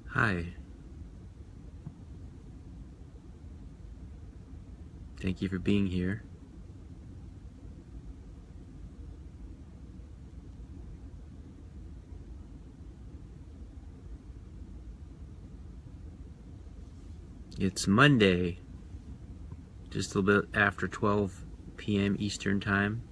Hi. Thank you for being here. It's Monday, just a little bit after 12 p.m. Eastern Time.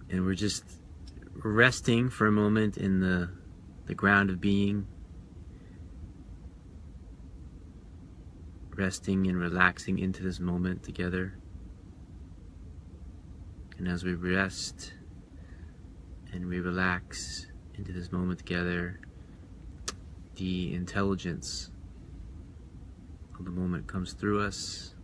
And we're just resting for a moment in the ground of being. Resting and relaxing into this moment together. And as we rest and we relax into this moment together, the intelligence of the moment comes through us.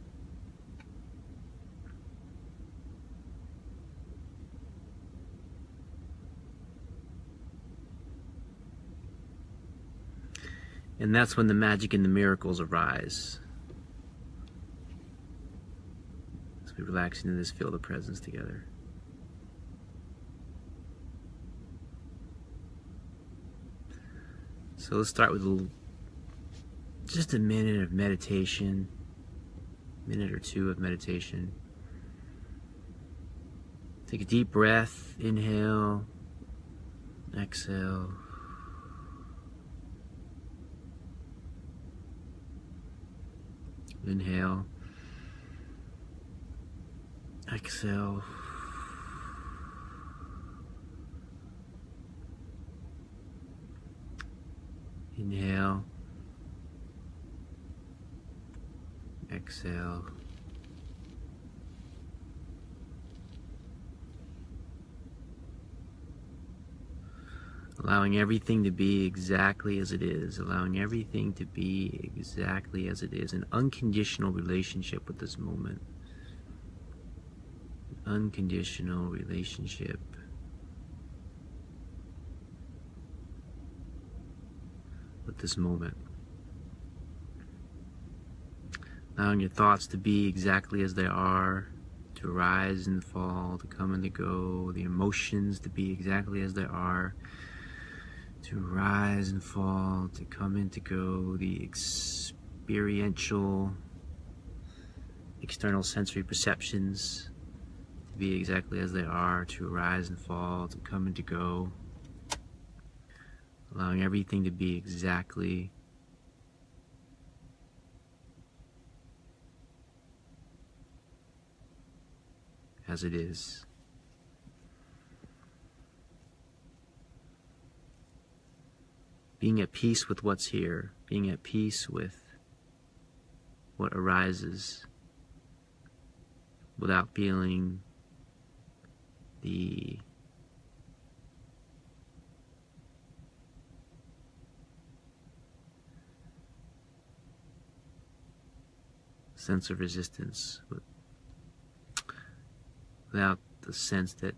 And that's when the magic and the miracles arise. As we relax into this field of presence together. So let's start with just a minute of meditation, minute or two of meditation. Take a deep breath, inhale, exhale. Inhale, exhale. Inhale, exhale. Allowing everything to be exactly as it is. Allowing everything to be exactly as it is. An unconditional relationship with this moment. Unconditional relationship with this moment. Allowing your thoughts to be exactly as they are, to rise and fall, to come and to go, the emotions to be exactly as they are, to rise and fall, to come and to go, the experiential, external sensory perceptions to be exactly as they are, to rise and fall, to come and to go. Allowing everything to be exactly as it is. Being at peace with what's here, being at peace with what arises without feeling the sense of resistance, without the sense that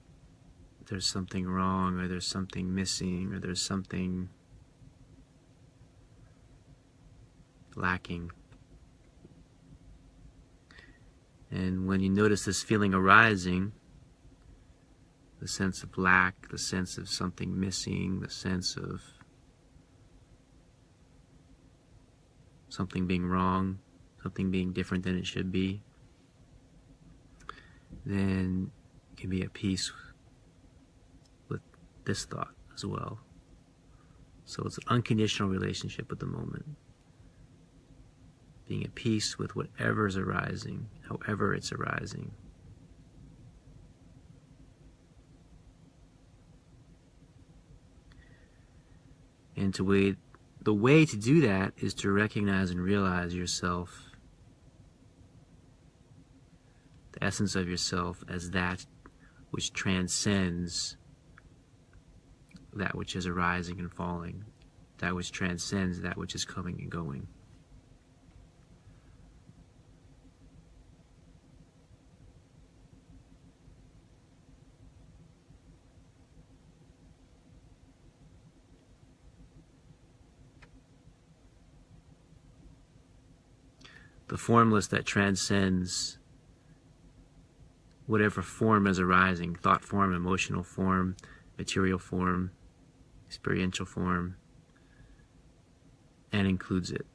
there's something wrong or there's something missing or there's something lacking. And when you notice this feeling arising, the sense of lack, the sense of something missing, the sense of something being wrong, something being different than it should be, then you can be at peace with this thought as well. So it's an unconditional relationship with the moment. Being at peace with whatever is arising, however it's arising. And the way to do that is to recognize and realize yourself, the essence of yourself, as that which transcends that which is arising and falling. that which transcends that which is coming and going. The formless that transcends whatever form is arising, thought form, emotional form, material form, experiential form, and includes it.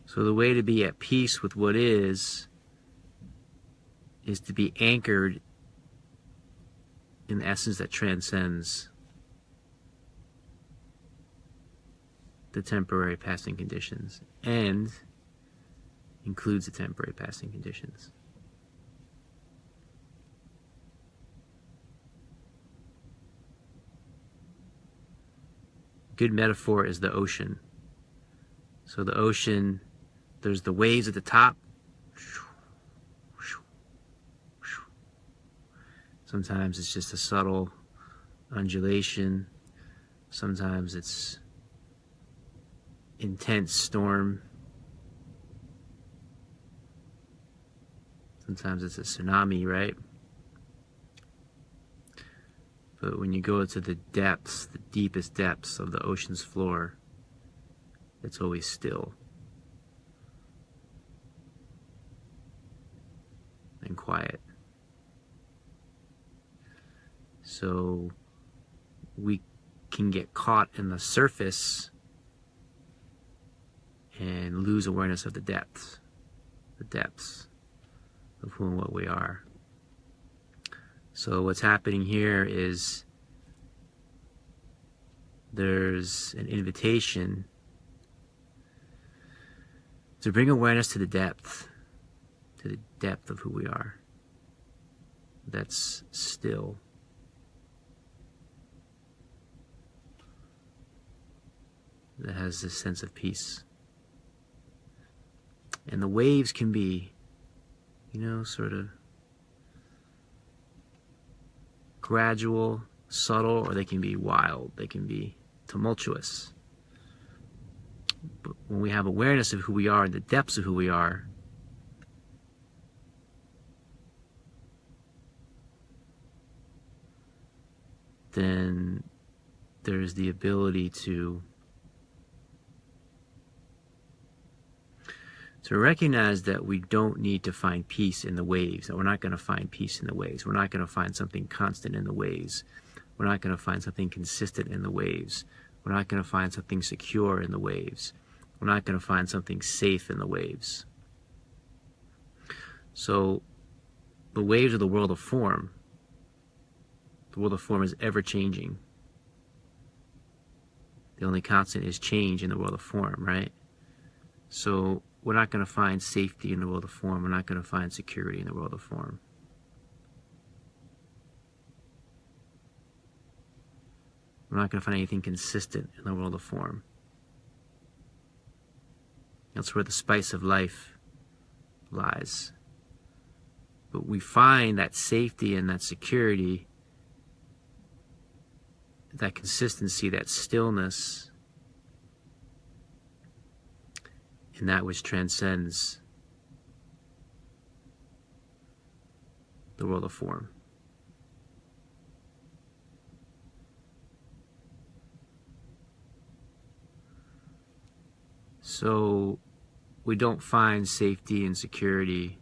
So the way to be at peace with what is to be anchored in the essence that transcends the temporary passing conditions and includes the temporary passing conditions. Good metaphor is the ocean. So the ocean, there's the waves at the top. Sometimes it's just a subtle undulation. Sometimes it's intense storm. Sometimes it's a tsunami, right? But when you go to the depths, the deepest depths of the ocean's floor, it's always still and quiet. So we can get caught in the surface and lose awareness of the depths of who and what we are. So what's happening here is there's an invitation to bring awareness to the depth of who we are. That's still. That has this sense of peace. And the waves can be, sort of gradual, subtle, or they can be wild. They can be tumultuous. But when we have awareness of who we are and the depths of who we are, then there's the ability to recognize that we don't need to find peace in the waves, that we're not going to find peace in the waves. We're not going to find something constant in the waves. We're not going to find something consistent in the waves. We're not going to find something secure in the waves. We're not going to find something safe in the waves. So the waves are the world of form. The world of form is ever changing. The only constant is change in the world of form, right? So we're not going to find safety in the world of form. We're not going to find security in the world of form. We're not going to find anything consistent in the world of form. That's where the spice of life lies. But we find that safety and that security, that consistency, that stillness, in that which transcends the world of form. So we don't find safety and security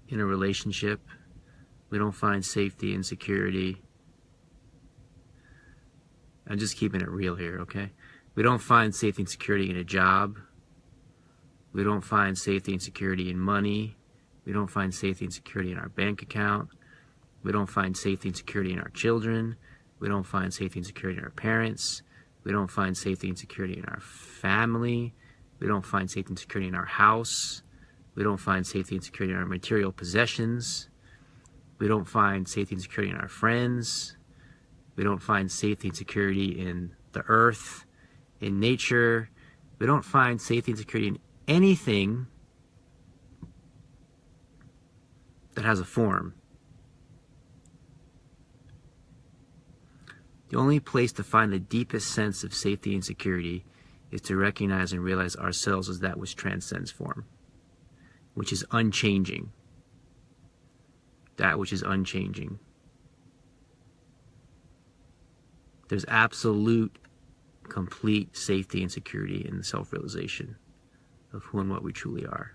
in a relationship. We don't find safety and security. I'm just keeping it real here, okay? We don't find safety and security in a job. We don't find safety and security in money. We don't find safety and security in our bank account. We don't find safety and security in our children. We don't find safety and security in our parents. We don't find safety and security in our family. We don't find safety and security in our house. We don't find safety and security in our material possessions. We don't find safety and security in our friends. We don't find safety and security in the earth, in nature. We don't find safety and security in anything that has a form. The only place to find the deepest sense of safety and security is to recognize and realize ourselves as that which transcends form, which is unchanging. That which is unchanging. There's absolute, complete safety and security in the self-realization of who and what we truly are.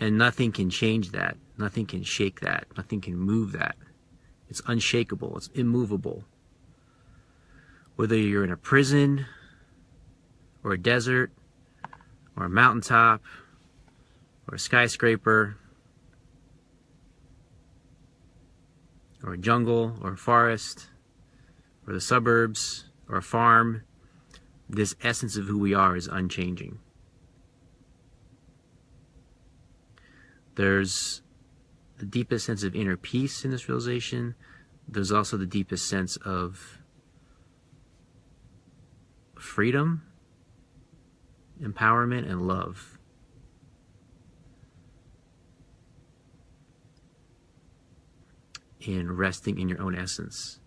And nothing can change that. Nothing can shake that. Nothing can move that. It's unshakable. It's immovable. Whether you're in a prison, or a desert, or a mountaintop, or a skyscraper, or a jungle, or a forest, or the suburbs, or a farm, this essence of who we are is unchanging. There's the deepest sense of inner peace in this realization. There's also the deepest sense of freedom, empowerment, and love. In resting in your own essence.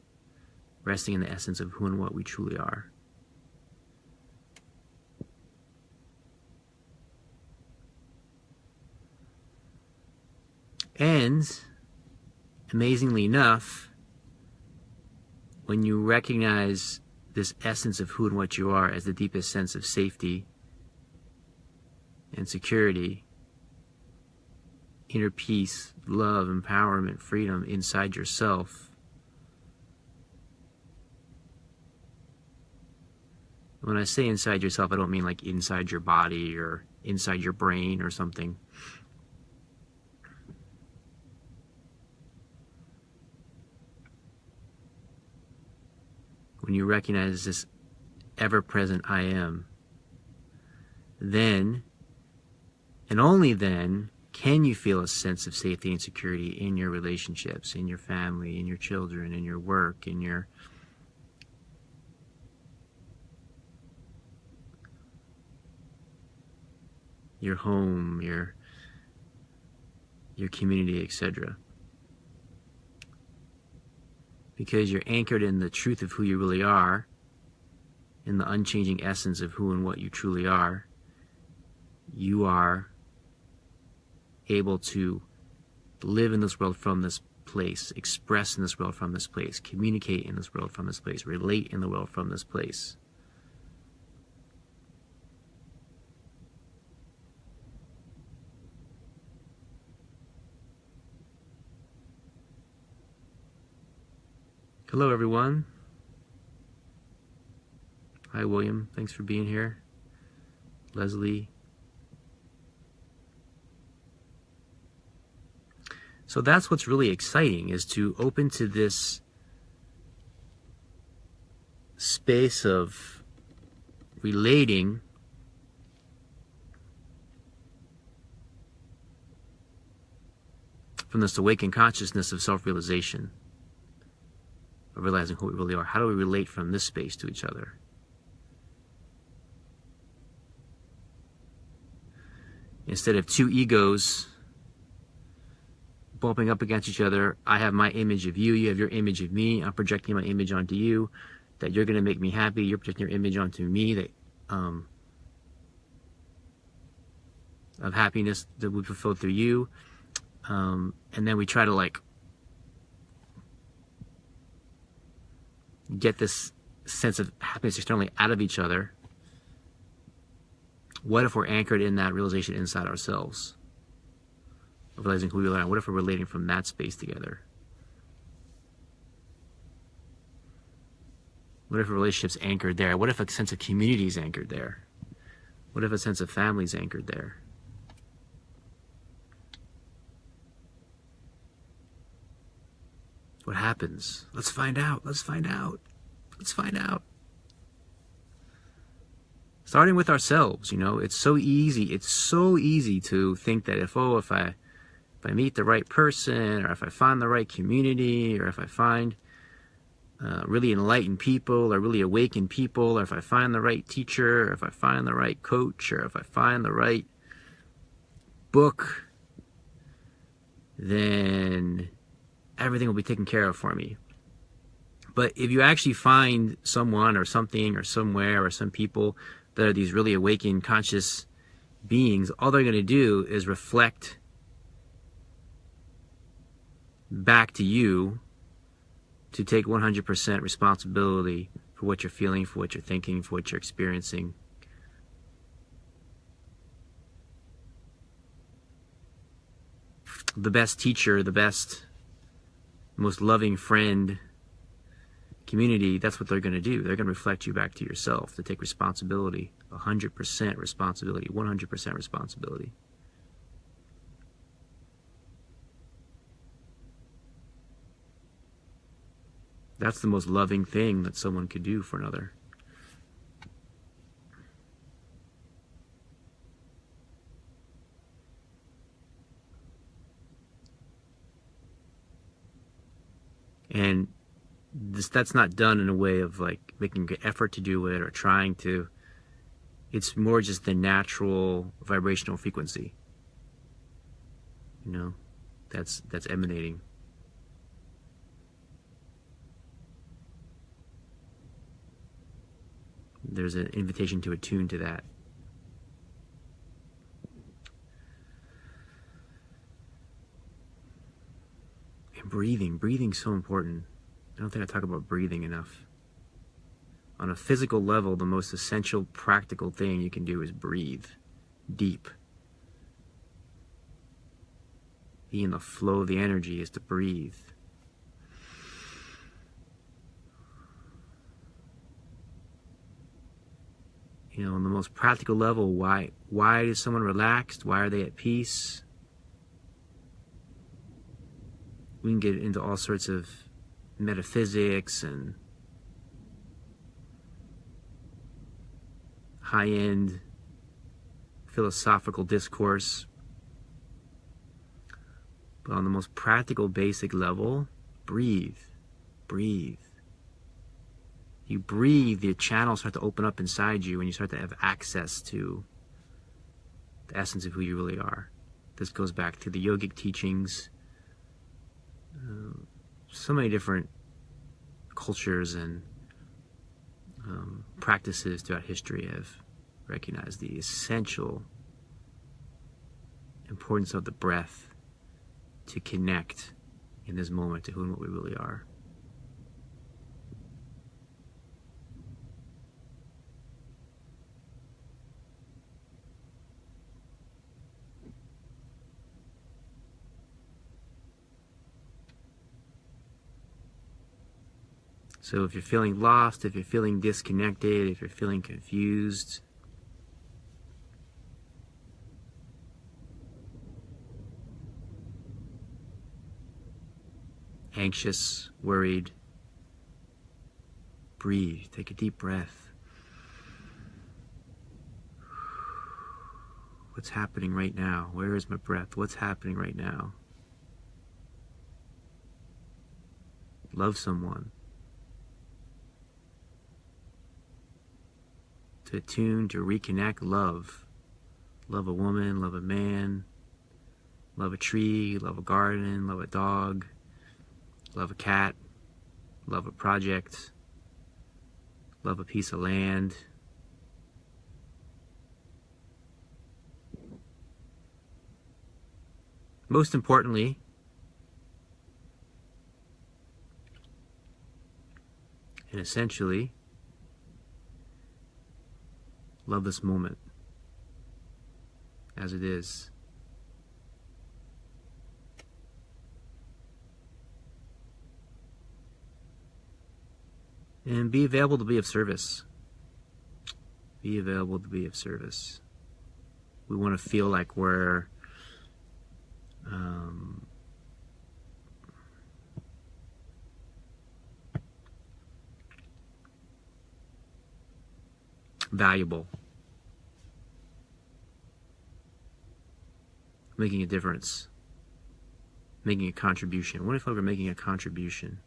Resting in the essence of who and what we truly are. And, amazingly enough, when you recognize this essence of who and what you are as the deepest sense of safety and security, inner peace, love, empowerment, freedom inside yourself, when I say inside yourself, I don't mean like inside your body or inside your brain or something. When you recognize this ever-present I am, then, and only then, can you feel a sense of safety and security in your relationships, in your family, in your children, in your work, in your home, your community, etc. Because you're anchored in the truth of who you really are, in the unchanging essence of who and what you truly are, you are able to live in this world from this place, express in this world from this place, communicate in this world from this place, relate in the world from this place. Hello, everyone. Hi, William. Thanks for being here. Leslie. So that's what's really exciting, is to open to this space of relating from this awakened consciousness of self-realization. Of realizing who we really are. How do we relate from this space to each other? Instead of two egos bumping up against each other, I have my image of you, you have your image of me, I'm projecting my image onto you, that you're going to make me happy, you're projecting your image onto me, that of happiness that we fulfill through you, and then we try to like get this sense of happiness externally out of each other. What if we're anchored in that realization inside ourselves? Of realizing who we are. What if we're relating from that space together? What if a relationship's anchored there? What if a sense of community is anchored there? What if a sense of family is anchored there? What happens? Let's find out. Let's find out. Let's find out. Starting with ourselves, you know, it's so easy. It's so easy to think that if I meet the right person, or if I find the right community, or if I find really enlightened people, or really awakened people, or if I find the right teacher, or if I find the right coach, or if I find the right book, then everything will be taken care of for me. But if you actually find someone or something or somewhere or some people that are these really awakened, conscious beings, all they're going to do is reflect back to you to take 100% responsibility for what you're feeling, for what you're thinking, for what you're experiencing. The best teacher, the best, most loving friend, community, that's what they're going to do. They're going to reflect you back to yourself, to take responsibility, 100% responsibility, 100% responsibility. That's the most loving thing that someone could do for another. And that's not done in a way of like making an effort to do it or trying to. It's more just the natural vibrational frequency, you know, that's emanating. There's an invitation to attune to that. And breathing's so important. I don't think I talk about breathing enough. On a physical level, the most essential practical thing you can do is breathe deep. Be in the flow of the energy is to breathe. You know, on the most practical level, why is someone relaxed? Why are they at peace? We can get into all sorts of metaphysics and high-end philosophical discourse. But on the most practical, basic level, breathe. Breathe. You breathe, the channels start to open up inside you and you start to have access to the essence of who you really are. This goes back to the yogic teachings. So many different cultures and practices throughout history have recognized the essential importance of the breath to connect in this moment to who and what we really are. So if you're feeling lost, if you're feeling disconnected, if you're feeling confused, anxious, worried, breathe. Take a deep breath. What's happening right now? Where is my breath? What's happening right now? Love someone. To attune, to reconnect, love. Love a woman, love a man, love a tree, love a garden, love a dog, love a cat, love a project, love a piece of land. Most importantly, and essentially, love this moment as it is. And be available to be of service. Be available to be of service. We want to feel like we're valuable, making a difference, making a contribution. What if I were making a contribution?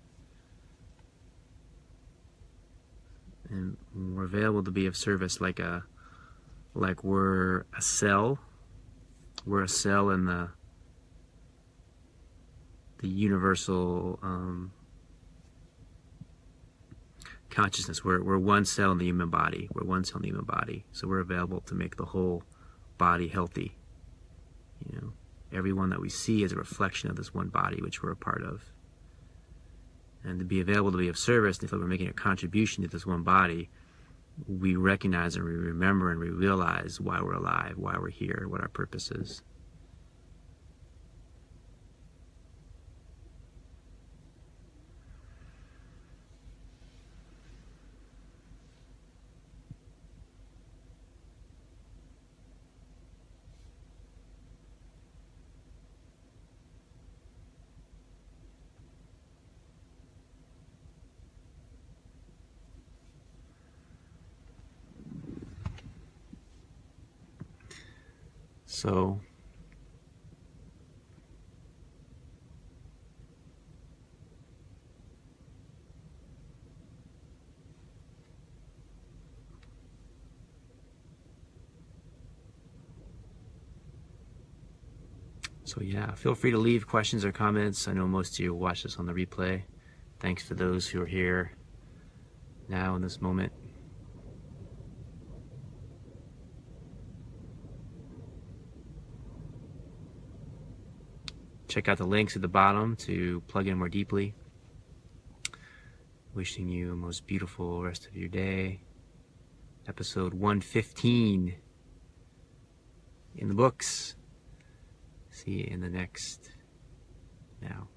And we're available to be of service like we're a cell. We're a cell in the universal consciousness. We're one cell in the human body. We're one cell in the human body. So we're available to make the whole body healthy. You know, everyone that we see is a reflection of this one body, which we're a part of. And to be available to be of service, if we're making a contribution to this one body, we recognize and we remember and we realize why we're alive, why we're here, what our purpose is. So yeah, feel free to leave questions or comments. I know most of you will watch this on the replay. Thanks for those who are here now in this moment. Check out the links at the bottom to plug in more deeply. Wishing you a most beautiful rest of your day. Episode 115 in the books. See you in the next now.